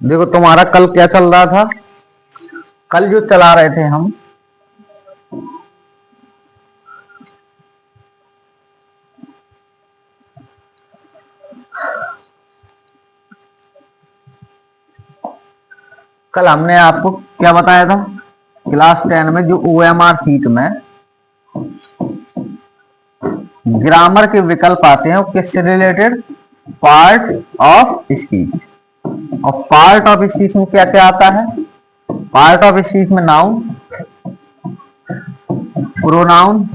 देखो तुम्हारा कल क्या चल रहा था, कल जो चला रहे थे हम, कल हमने आपको क्या बताया था, क्लास 10 में जो OMR सीट में ग्रामर के विकल्प आते हैं वो किससे रिलेटेड, पार्ट ऑफ स्पीच। और पार्ट ऑफ स्पीच में क्या क्या आता है, पार्ट ऑफ स्पीच में noun, pronoun,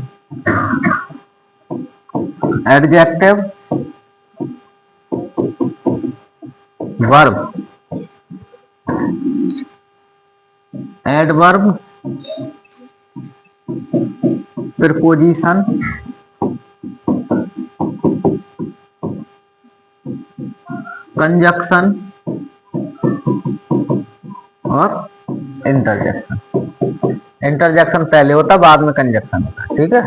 adjective, verb, adverb, preposition, conjunction और इंटरजेक्शन। इंटरजेक्शन पहले होता, बाद में कंजक्शन होता है, ठीक है।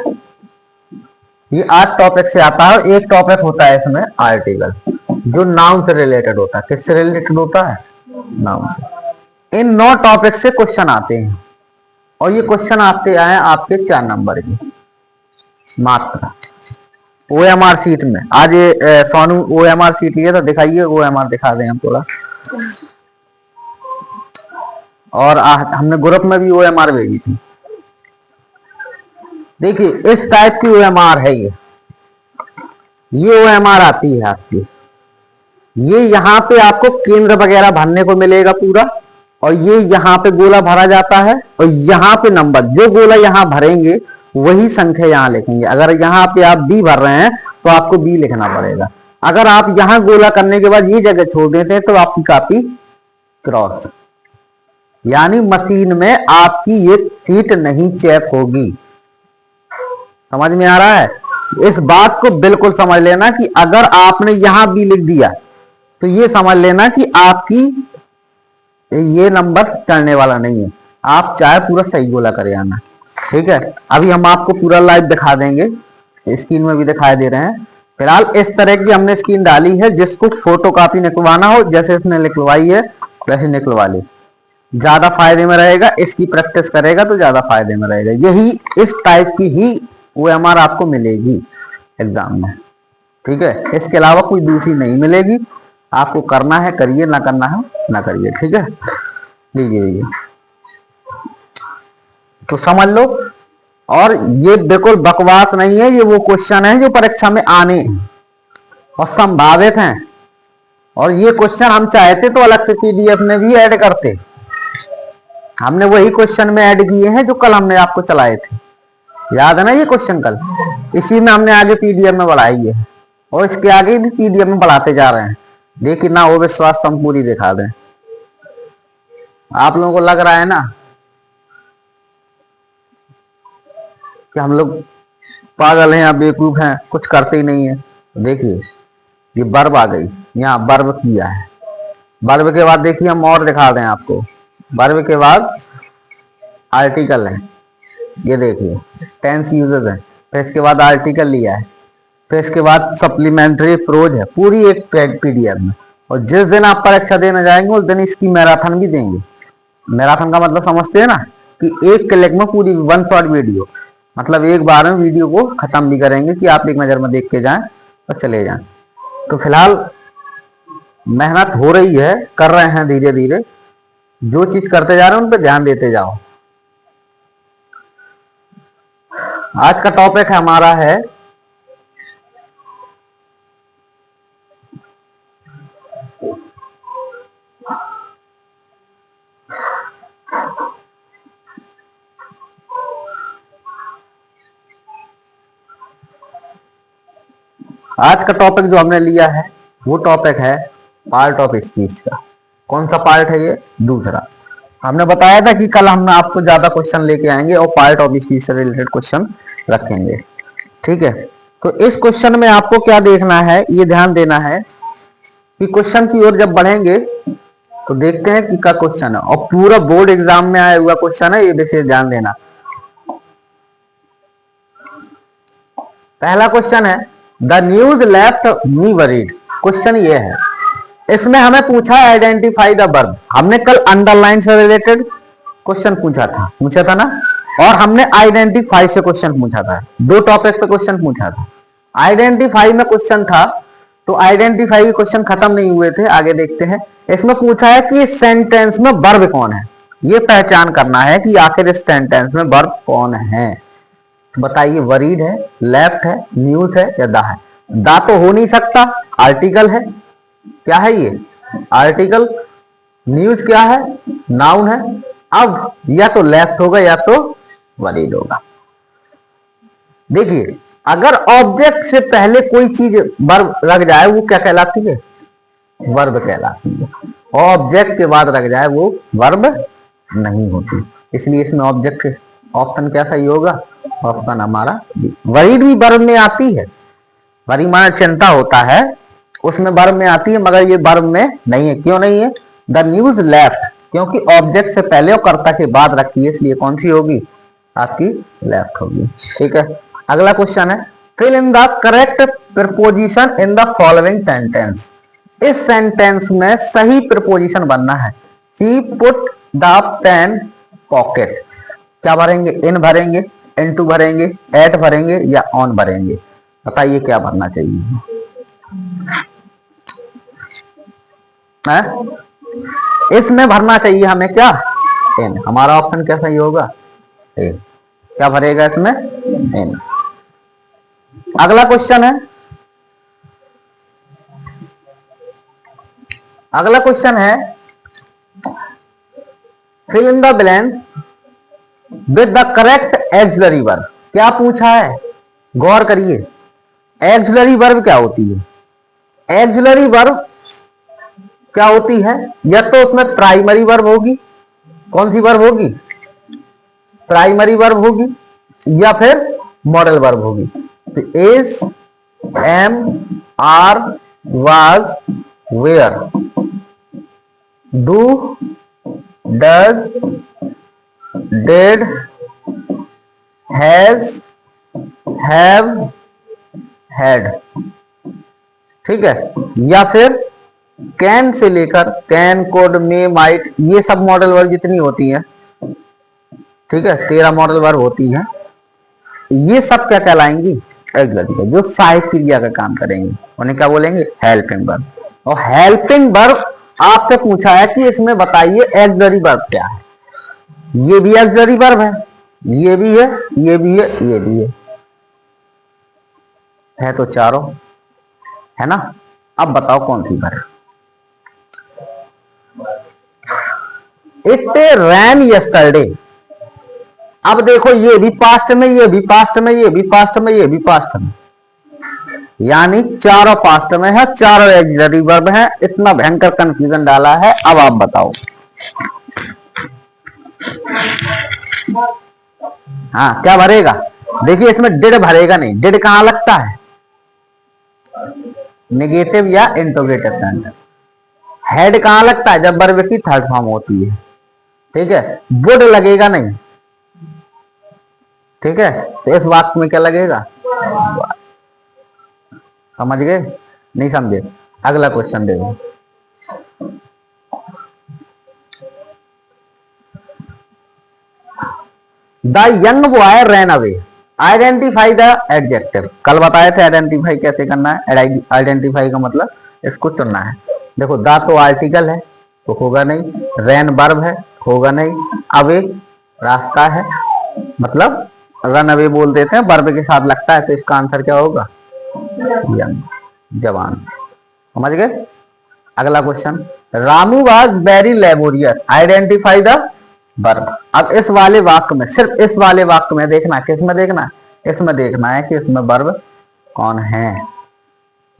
ये 8 टॉपिक से आता है। एक टॉपिक होता है इसमें आर्टिकल, जो नाउन से रिलेटेड होता है। किससे रिलेटेड होता है, नाउन से। इन 9 टॉपिक से क्वेश्चन आते हैं और ये क्वेश्चन आते आए आपके 4 नंबर की मात्र OMR सीट में। आज ये सोनू OMR सीट लिए तो दिखाइए, OMR दिखा दें हम थोड़ा। और हमने ग्रुप में भी OMR भेजी थी। देखिए इस टाइप की OMR है ये OMR आती है आपकी। ये यहाँ पे आपको केंद्र वगैरह भरने को मिलेगा पूरा, और ये यहाँ पे गोला भरा जाता है, और यहाँ पे नंबर, जो गोला यहाँ भरेंगे वही संख्या यहाँ लिखेंगे। अगर यहाँ पे आप B भर रहे हैं तो आपको B लिखना पड़ेगा। अगर आप यहाँ गोला करने के बाद ये जगह छोड़ देते हैं तो आपकी कॉपी क्रॉस, यानी मशीन में आपकी ये सीट नहीं चेक होगी। समझ में आ रहा है? इस बात को बिल्कुल समझ लेना कि अगर आपने यहां B लिख दिया तो ये समझ लेना कि आपकी ये नंबर चढ़ने वाला नहीं है। आप चाहे पूरा सही गोला करे आना, ठीक है। अभी हम आपको पूरा लाइव दिखा देंगे, स्क्रीन में भी दिखाई दे रहे हैं। फिलहाल इस तरह की हमने स्क्रीन डाली है, जिसको फोटो कॉपी निकलवाना हो जैसे इसने निकलवाई है वैसे निकलवा ली, ज्यादा फायदे में रहेगा। इसकी प्रैक्टिस करेगा तो ज्यादा फायदे में रहेगा। यही इस टाइप की ही OMR आपको मिलेगी एग्जाम में, ठीक है। इसके अलावा कोई दूसरी नहीं मिलेगी। आपको करना है करिए, ना करना है ना करिए, ठीक है। लीजिए तो समझ लो। और ये बिल्कुल बकवास नहीं है, ये वो क्वेश्चन है जो परीक्षा में आने और संभावित हैं। और ये क्वेश्चन हम चाहते तो अलग से PDF में भी ऐड करते। हमने वही क्वेश्चन में ऐड किए हैं जो कल हमने आपको चलाए थे, याद है ना ये क्वेश्चन कल। इसी में हमने आगे PDF में बढ़ाई है, और इसके आगे भी PDF में बढ़ाते जा रहे हैं। देखिए ना वो विश्वास तो हम पूरी दिखा दें। आप लोगों को लग रहा है ना कि हम लोग पागल हैं या बेवकूफ हैं, कुछ करते ही नहीं है। देखिए ये वर्ब आ गई, यहाँ वर्ब किया है। वर्ब के बाद देखिए हम और दिखा दें आपको। वर्ब के बाद आर्टिकल है, ये देखिए टेंस यूजेस है। फिर इसके बाद आर्टिकल लिया है, फिर इसके बाद सप्लीमेंट्री प्रोज है, पूरी एक PDF में। और जिस दिन आप परीक्षा देने जाएंगे उस दिन इसकी मैराथन भी देंगे। मैराथन का मतलब समझते हैं ना, कि एक क्लिक में पूरी 1 शॉट वीडियो, मतलब एक बार में वीडियो को खत्म भी करेंगे कि आप एक नजर में देख के जाएं और चले जाएं। तो फिलहाल मेहनत हो रही है, कर रहे हैं धीरे धीरे। जो चीज करते जा रहे हैं उन पर ध्यान देते जाओ। आज का टॉपिक हमारा है आज का टॉपिक जो हमने लिया है वो टॉपिक है पार्ट ऑफ स्पीच का। कौन सा पार्ट है ये, दूसरा। हमने बताया था कि कल हम आपको ज्यादा क्वेश्चन लेके आएंगे और पार्ट ऑफ स्पीच से रिलेटेड क्वेश्चन रखेंगे, ठीक है। तो इस क्वेश्चन में आपको क्या देखना है, ये ध्यान देना है कि क्वेश्चन की ओर जब बढ़ेंगे तो देखते हैं कि क्या क्वेश्चन है। और पूरा बोर्ड एग्जाम में आया हुआ क्वेश्चन है, ये विशेष ध्यान देना। पहला क्वेश्चन है the news left me worried. Question ये है, इसमें हमें पूछा है आइडेंटिफाई द वर्ब। हमने कल अंडरलाइन से रिलेटेड क्वेश्चन पूछा था ना, और हमने आइडेंटिफाई से क्वेश्चन पूछा था। दो टॉपिक पे क्वेश्चन पूछा था। आइडेंटिफाई में क्वेश्चन था, तो आइडेंटिफाई के क्वेश्चन खत्म नहीं हुए थे, आगे देखते हैं। इसमें पूछा है कि इस सेंटेंस में वर्ब कौन है, ये पहचान करना है कि आखिर इस सेंटेंस में वर्ब कौन है। बताइए, वरीड है, लेफ्ट है, न्यूज है या दा है? दा तो हो नहीं सकता, आर्टिकल है। क्या है ये? आर्टिकल। न्यूज क्या है? नाउन है। अब या तो लेफ्ट होगा या तो वरीड होगा। देखिए, अगर ऑब्जेक्ट से पहले कोई चीज वर्ब लग जाए वो क्या कहलाती है? वर्ब कहलाती है। ऑब्जेक्ट के बाद लग जाए वो वर्ब नहीं होती। इसलिए इसमें ऑब्जेक्ट ऑप्शन क्या सही होगा? ऑप्शन हमारा बी। वरीड भी वर्ब में आती है, वरी माना चिंता होता है, उसमें वर्ब में आती है, मगर ये वर्ब में नहीं है। क्यों नहीं है? द न्यूज लेफ्ट, क्योंकि ऑब्जेक्ट से पहले और कर्ता के बाद रखी है, इसलिए कौन सी होगी? आपकी लेफ्ट होगी। ठीक है, अगला क्वेश्चन है, fill in the correct preposition in the following sentence. इस सेंटेंस में सही प्रपोजिशन बनना है। She put the pen pocket. क्या भरेंगे? इन भरेंगे, इनटू भरेंगे, एट भरेंगे या ऑन भरेंगे? बताइए क्या भरना चाहिए? है? इसमें भरना चाहिए हमें क्या? इन। हमारा ऑप्शन क्या सही होगा? इन। क्या भरेगा इसमें? इन। अगला क्वेश्चन है, अगला क्वेश्चन है, fill in the blank with the correct auxiliary verb. क्या पूछा है? गौर करिए, एक्सिलरी वर्ब क्या होती है? एक्सिलरी वर्ब क्या होती है? या तो उसमें प्राइमरी वर्ब होगी। कौन सी वर्ब होगी? प्राइमरी वर्ब होगी, या फिर मॉडल वर्ब होगी। तो is, am, are, was, were, do, does, did, has, have, had. ठीक है, या फिर कैन से लेकर कैन, कोड, मे, माइट, ये सब मॉडल वर्ब जितनी होती हैं, ठीक है, 13 मॉडल वर्ब होती हैं, ये सब क्या कहलाएंगी? एक्सिलरी, जो सहायक क्रिया का काम करेंगे उन्हें क्या बोलेंगे? Helping verb. और हेल्पिंग वर्ब आपसे पूछा है कि इसमें बताइए एक्सिलरी वर्ब क्या है। ये भी एक्सिलरी वर्ब है, ये भी है, ये भी है, ये भी है तो चारों है ना। अब बताओ कौन सी वर्ब? It ran yesterday. अब देखो, ये भी पास्ट में, ये भी पास्ट में, ये भी पास्ट में, ये भी पास्ट में, यानी चारों पास्ट में है, चारों एक्सिलरी वर्ब है। इतना भयंकर कंफ्यूजन डाला है। अब आप बताओ। हाँ, क्या भरेगा? देखिए, इसमें डिड भरेगा नहीं। डिड कहां लगता है? नेगेटिव या इंट्रोगेटिव सेंटेंस। हेड कहां लगता है? जब वर्ब की थर्ड फॉर्म होती है। ठीक है, वुड लगेगा नहीं। ठीक है, तो इस वाक्य में क्या लगेगा? समझ गए? नहीं समझे? अगला क्वेश्चन देखो, the young boy ran away. Identify the adjective. कल बताए थे आइडेंटिफाई कैसे करना है। आइडेंटिफाई का मतलब इसको चुनना है। देखो, द तो आर्टिकल है तो होगा नहीं, रैन वर्ब है, होगा नहीं, अवे रास्ता है, मतलब रन अवे बोल देते हैं, वर्ब के साथ लगता है, तो इसका आंसर क्या होगा? यंग, जवान। समझ गए? अगला question, Ramu was very laborious. Identify the verb. अब इस वाले वाक्य में, सिर्फ इस वाले वाक्य में देखना, किसमें देखना? इसमें देखना है कि इसमें वर्ब कौन है।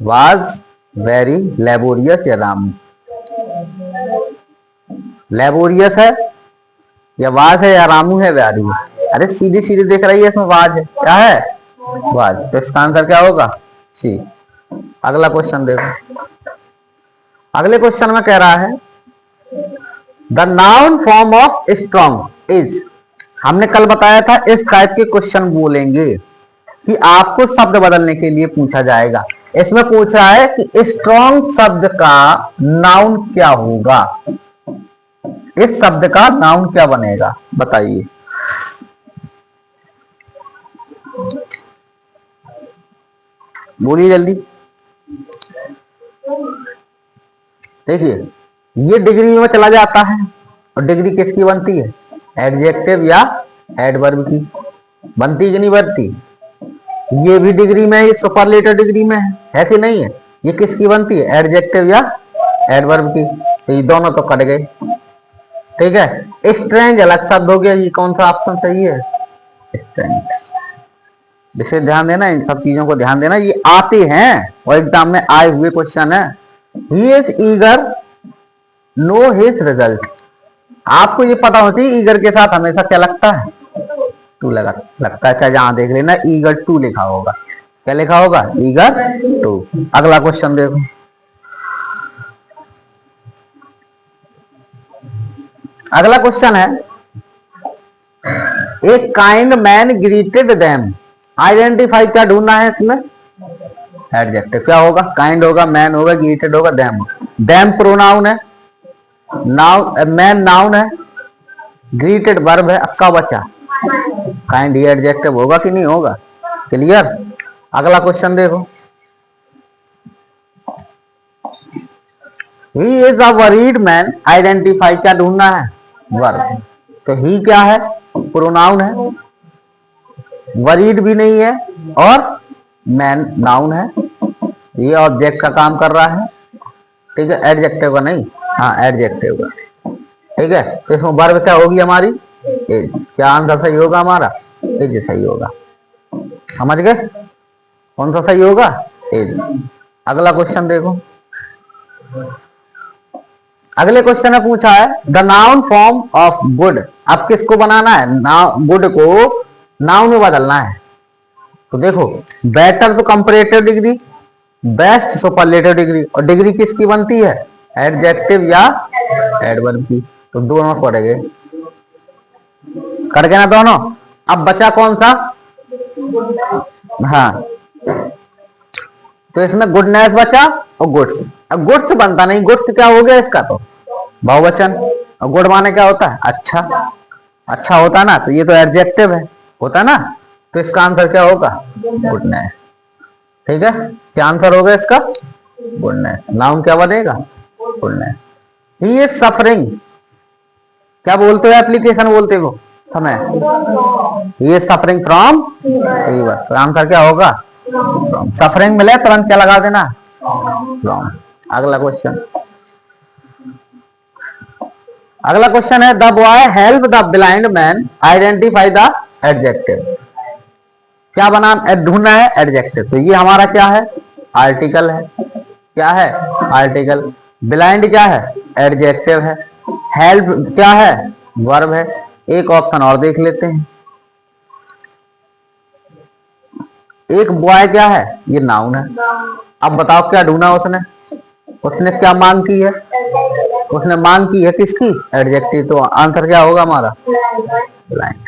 वाज वेरी लेबोरियस या रामू? लेबोरियस है या वाज है या रामू है वेरी है? अरे सीधी सीधी देख रही है, इसमें वाज है। क्या है? वाज। तो इसका आंसर क्या होगा? सी। अगला क्वेश्चन देखो, अगले क्वेश्चन में कह रहा है, the noun form of strong is. हमने कल बताया था इस टाइप के क्वेश्चन बोलेंगे कि आपको शब्द बदलने के लिए पूछा जाएगा। इसमें पूछ रहा है कि स्ट्रॉन्ग शब्द का नाउन क्या होगा, इस शब्द का नाउन क्या बनेगा, बताइए। बोलिए जल्दी। देखिए ये डिग्री में चला जाता है, और डिग्री किसकी बनती है, एडजेक्टिव या एडवर्ब की बनती कि नहीं बनती। ये भी डिग्री में है, ये सुपरलेटिव डिग्री में है कि नहीं है। ये किसकी बनती है, एडजेक्टिव या एडवर्ब की। तो ये दोनों तो कट गए, ठीक है। स्ट्रेंज अलग शब्द हो गया, ये कौन सा ऑप्शन सही है, स्ट्रेंज। जिसे ध्यान देना, इन सब चीजों को ध्यान देना, ये आते हैं और एग्जाम में आए हुए क्वेश्चन है। He is eager know his result. आपको ये पता होती है ईगर के साथ हमेशा क्या लगता है, टू लगता है। चाहे जहां देख लेना ईगर टू लिखा होगा, क्या लिखा होगा, ईगर टू। अगला क्वेश्चन देखो, अगला क्वेश्चन है, एक kind man greeted them. Identify क्या ढूंढना है इसमें, एडजेक्टिव। क्या होगा, काइंड होगा, मैन होगा, ग्रीटेड होगा, देम। देम प्रोनाउन है, नाउन, मैन नाउन है, ग्रीटेड वर्ब है, अक्का बचा, काइंड ये एडजेक्टिव होगा कि नहीं होगा, क्लियर। अगला क्वेश्चन देखो, he is a worried man. Identify क्या ढूंढना है, वर्ब। तो ही क्या है, प्रोनाउन है, वरीड भी नहीं है, और मैन नाउन है, ये ऑब्जेक्ट का काम कर रहा है, ठीक है, एडजेक्टिव का नहीं, हाँ एडजेक्टिव का, ठीक है। तो इसमें वर्ब क्या होगी हमारी, एज। क्या आंसर सही होगा हमारा, एज सही होगा, समझ गए, कौन सा सही होगा, एज। अगला क्वेश्चन देखो, अगले क्वेश्चन में पूछा है the noun form of good. अब किसको बनाना है, गुड को नाउन में बदलना है। तो देखो, बेटर तो comparative degree, best superlative degree, और डिग्री किसकी बनती है, एडजेक्टिव या एडवर्ब की। तो दोनों पड़ गए, कर गए ना दोनों। अब बचा कौन सा, हाँ, तो इसमें गुडनेस बचा और गुड्स। अब गुड्स बनता नहीं, गुड्स क्या हो गया इसका, तो बहुवचन, और गुड माने क्या होता है, अच्छा, अच्छा होता ना, तो ये तो एडजेक्टिव है, होता ना। तो इसका आंसर क्या होगा, गुडनेस, ठीक है। क्या आंसर होगा इसका, गुडनेस। नाउन क्या बनेगा, गुडनेस। ही इज सफरिंग, क्या बोलते हो, एप्लीकेशन बोलते हो समय, he is suffering from fever. तो आंसर क्या होगा, सफरिंग मिले तुरंत क्या लगा देना, फ्रॉम। अगला क्वेश्चन, अगला क्वेश्चन है the boy help the blind man. Identify the adjective. क्या बना ढूंढना है, एडजेक्टिव। तो ये हमारा क्या है, आर्टिकल है, क्या है, आर्टिकल। ब्लाइंड क्या है, एडजेक्टिव है। हेल्प क्या है, वर्ब है। एक ऑप्शन और देख लेते हैं, एक बॉय क्या है, ये नाउन है। अब बताओ क्या ढूंढा उसने, उसने क्या मांग की है, उसने मांग की है किसकी, एडजेक्टिव। तो आंसर क्या होगा हमारा, ब्लाइंड।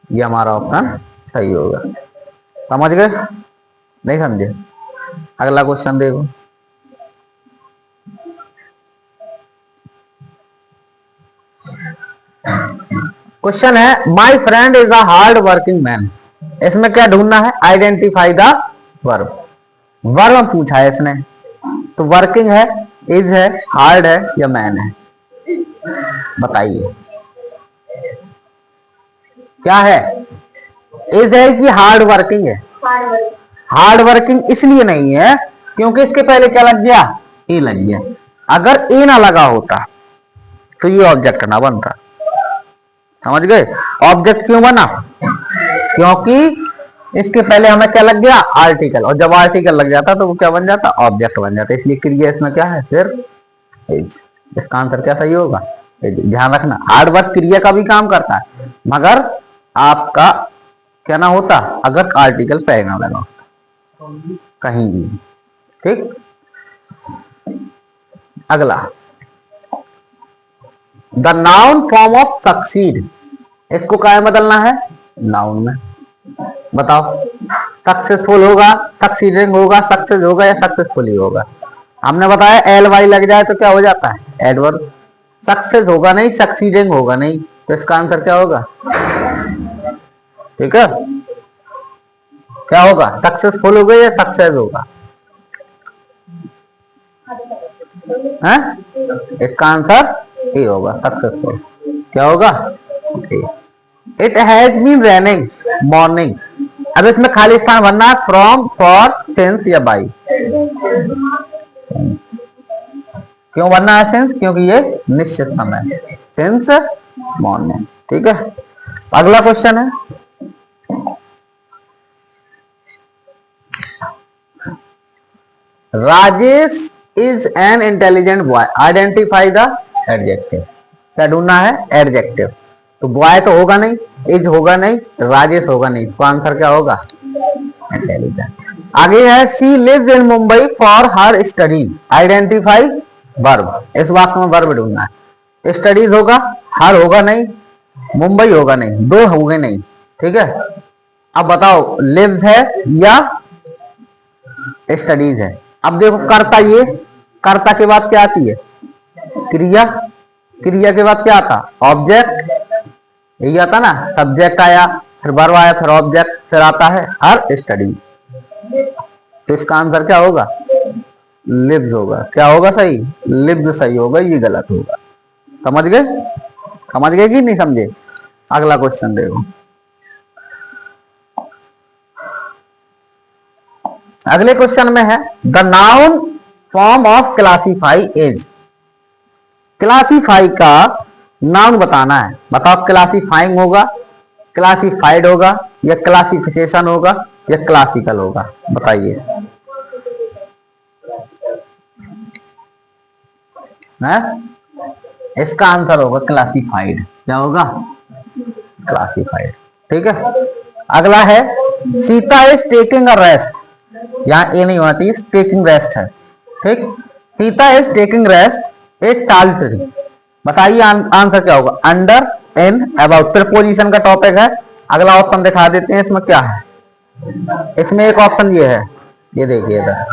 ये हमारा ऑप्शन सही होगा, समझ गए, नहीं समझे। अगला क्वेश्चन देखो, क्वेश्चन है my friend is a hard working man. इसमें क्या ढूंढना है, आइडेंटिफाई द वर्ब। वर्ब पूछा है इसने, तो वर्किंग है, इज है, हार्ड है या मैन है, बताइए क्या है। इज है कि हार्ड वर्किंग है, हार्ड वर्किंग इसलिए नहीं है क्योंकि इसके पहले क्या लग गया, ए लग गया। अगर ए ना लगा होता तो ये ऑब्जेक्ट ना बनता, समझ गए। ऑब्जेक्ट क्यों बना, क्योंकि इसके पहले हमें क्या लग गया, आर्टिकल, और जब आर्टिकल लग जाता तो वो क्या बन जाता, ऑब्जेक्ट बन जाता। इसलिए क्रिया इसमें क्या है, फिर इज। इसका आंसर क्या सही होगा, ध्यान रखना हार्ड वर्क क्रिया का भी काम करता है, मगर आपका क्या ना होता अगर आर्टिकल पहले ना लगा होता कहीं भी, ठीक। अगला, the noun form of succeed. इसको क्या बदलना है, नाउन में, बताओ सक्सेसफुल होगा, सक्सीडिंग होगा, सक्सेस होगा या सक्सेसफुली होगा। हमने बताया एल वाई लग जाए तो क्या हो जाता है एडवर्ब। सक्सेस होगा नहीं, सक्सीडिंग होगा नहीं, तो इसका आंसर क्या होगा? ठीक है, क्या होगा? सक्सेसफुल होगा या सक्सेस होगा? है? इसका आंसर ए होगा, सक्सेसफुल। क्या होगा? It has been raining morning. अब इसमें खाली स्थान भरना है, फ्रॉम, फॉर, सिंस या बाई। क्यों भरना है सिंस? क्योंकि ये निश्चित समय, सिंस मॉर्निंग। ठीक है, अगला क्वेश्चन है, Rajesh is an intelligent boy, identify the adjective. क्या ढूंढना है? एडजेक्टिव। तो बॉय तो होगा नहीं, इज होगा नहीं, राजेश होगा नहीं, तो आंसर क्या होगा? इंटेलिजेंट। आगे है, she lives in Mumbai for her study, identify verb. इस वाक्य में वर्ब ढूंढना है। स्टडीज होगा, हर होगा नहीं, मुंबई होगा नहीं, दो होंगे नहीं। ठीक है, अब बताओ लिव्स है या स्टडीज है। अब देखो कर्ता, ये कर्ता के बाद क्या आती है? क्रिया। क्रिया के बाद क्या आता? ऑब्जेक्ट। यही आता ना, सब्जेक्ट आया, फिर वर्ब आया, फिर ऑब्जेक्ट, फिर आता है हर स्टडी। तो इसका आंसर क्या होगा? लिव्स होगा। क्या होगा सही? लिव्स सही होगा, ये गलत होगा। समझ गए? समझ गए कि नहीं समझे? अगला क्वेश्चन देखो, अगले क्वेश्चन में है, the noun form of classify is. Classify का नाउन बताना है। बताओ, क्लासीफाइंग होगा, क्लासीफाइड होगा, या क्लासिफिकेशन होगा, या क्लासिकल होगा? बताइए। इसका आंसर होगा क्लासिफाइड। क्या होगा? क्लासिफाइड। ठीक है, अगला है, Sita is taking a rest. यहाँ ए नहीं होना चाहिए, टेकिंग रेस्ट है। ठीक, सीता इज टेकिंग रेस्ट ए टाल ट्री। बताइए आंसर क्या होगा? Under, in, about. प्रीपोजिशन का टॉपिक है। अगला ऑप्शन दिखा देते हैं, इसमें क्या है? इसमें एक ऑप्शन ये है, ये देखिए इधर।